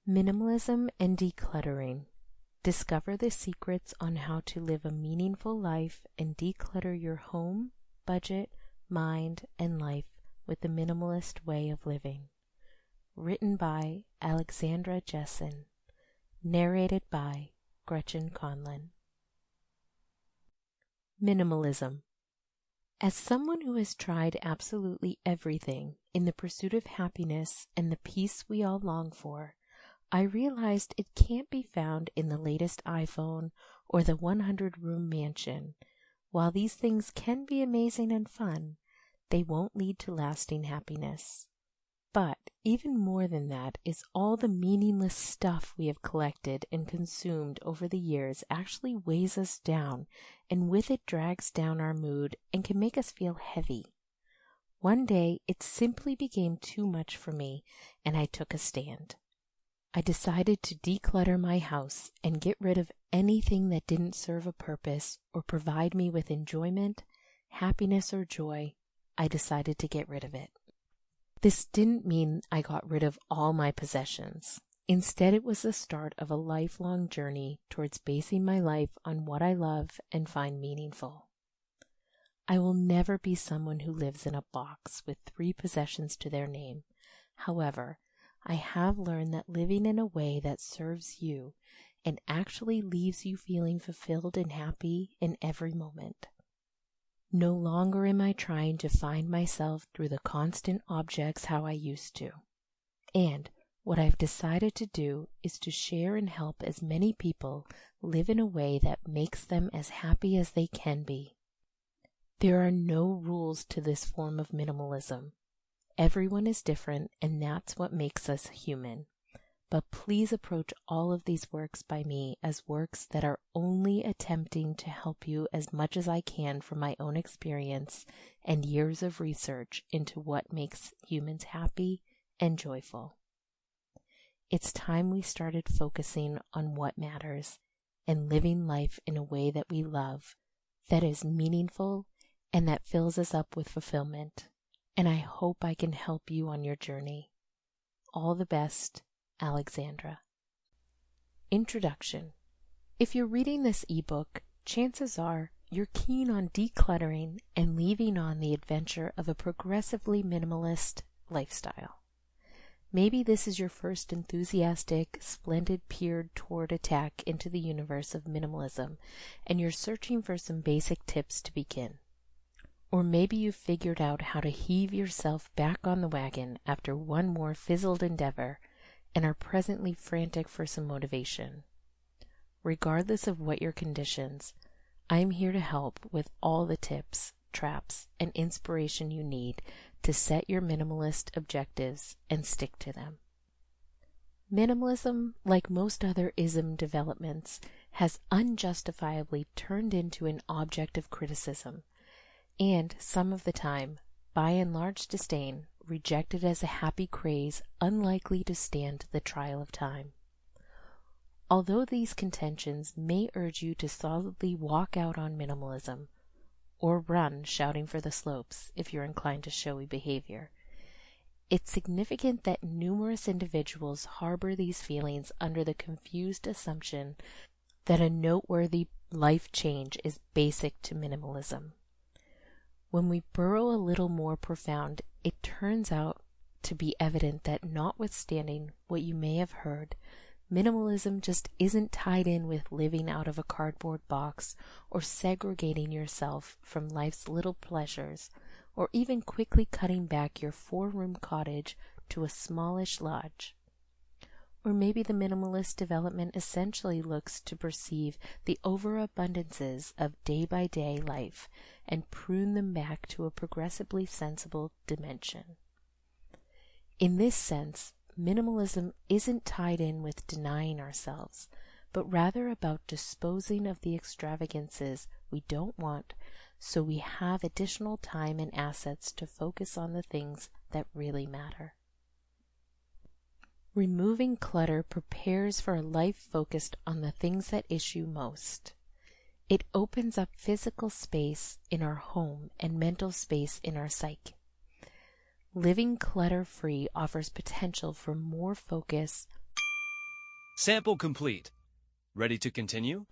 Minimalism and Decluttering. Discover the secrets on how to live a meaningful life and declutter your home, budget, mind, and life with the minimalist way of living. Written by Alexandra Jessen. Narrated by Gretchen Conlon. Minimalism. As someone who has tried absolutely everything in the pursuit of happiness and the peace we all long for, I realized it can't be found in the latest iPhone or the 100-room mansion. While these things can be amazing and fun, they won't lead to lasting happiness. But even more than that is all the meaningless stuff we have collected and consumed over the years actually weighs us down, and with it drags down our mood and can make us feel heavy. One day it simply became too much for me, and I took a stand. I decided to declutter my house and get rid of anything that didn't serve a purpose or provide me with enjoyment, happiness, or joy. I decided to get rid of it. This didn't mean I got rid of all my possessions. Instead, it was the start of a lifelong journey towards basing my life on what I love and find meaningful. I will never be someone who lives in a box with 3 possessions to their name. However, I have learned that living in a way that serves you and actually leaves you feeling fulfilled and happy in every moment. No longer am I trying to find myself through the constant objects how I used to. And what I've decided to do is to share and help as many people live in a way that makes them as happy as they can be. There are no rules to this form of minimalism. Everyone is different, and that's what makes us human. But please approach all of these works by me as works that are only attempting to help you as much as I can from my own experience and years of research into what makes humans happy and joyful. It's time we started focusing on what matters and living life in a way that we love, that is meaningful, and that fills us up with fulfillment. And I hope I can help you on your journey. All the best, Alexandra. Introduction. If you're reading this ebook, chances are you're keen on decluttering and leaving on the adventure of a progressively minimalist lifestyle. Maybe this is your first enthusiastic, splendid peered toward attack into the universe of minimalism, and you're searching for some basic tips to begin. Or maybe you've figured out how to heave yourself back on the wagon after one more fizzled endeavor and are presently frantic for some motivation. Regardless of what your conditions, I'm here to help with all the tips, traps, and inspiration you need to set your minimalist objectives and stick to them. Minimalism, like most other ism developments, has unjustifiably turned into an object of criticism, and some of the time, by and large disdain, rejected as a happy craze unlikely to stand the trial of time. Although these contentions may urge you to solidly walk out on minimalism, or run shouting for the slopes if you're inclined to showy behavior, it's significant that numerous individuals harbor these feelings under the confused assumption that a noteworthy life change is basic to minimalism. When we burrow a little more profound, it turns out to be evident that notwithstanding what you may have heard, minimalism just isn't tied in with living out of a cardboard box or segregating yourself from life's little pleasures, or even quickly cutting back your 4-room cottage to a smallish lodge. Or maybe the minimalist development essentially looks to perceive the overabundances of day-by-day life and prune them back to a progressively sensible dimension. In this sense, minimalism isn't tied in with denying ourselves, but rather about disposing of the extravagances we don't want so we have additional time and assets to focus on the things that really matter. Removing clutter prepares for a life focused on the things that issue most. It opens up physical space in our home and mental space in our psyche. Living clutter-free offers potential for more focus, Sample complete. Ready to continue?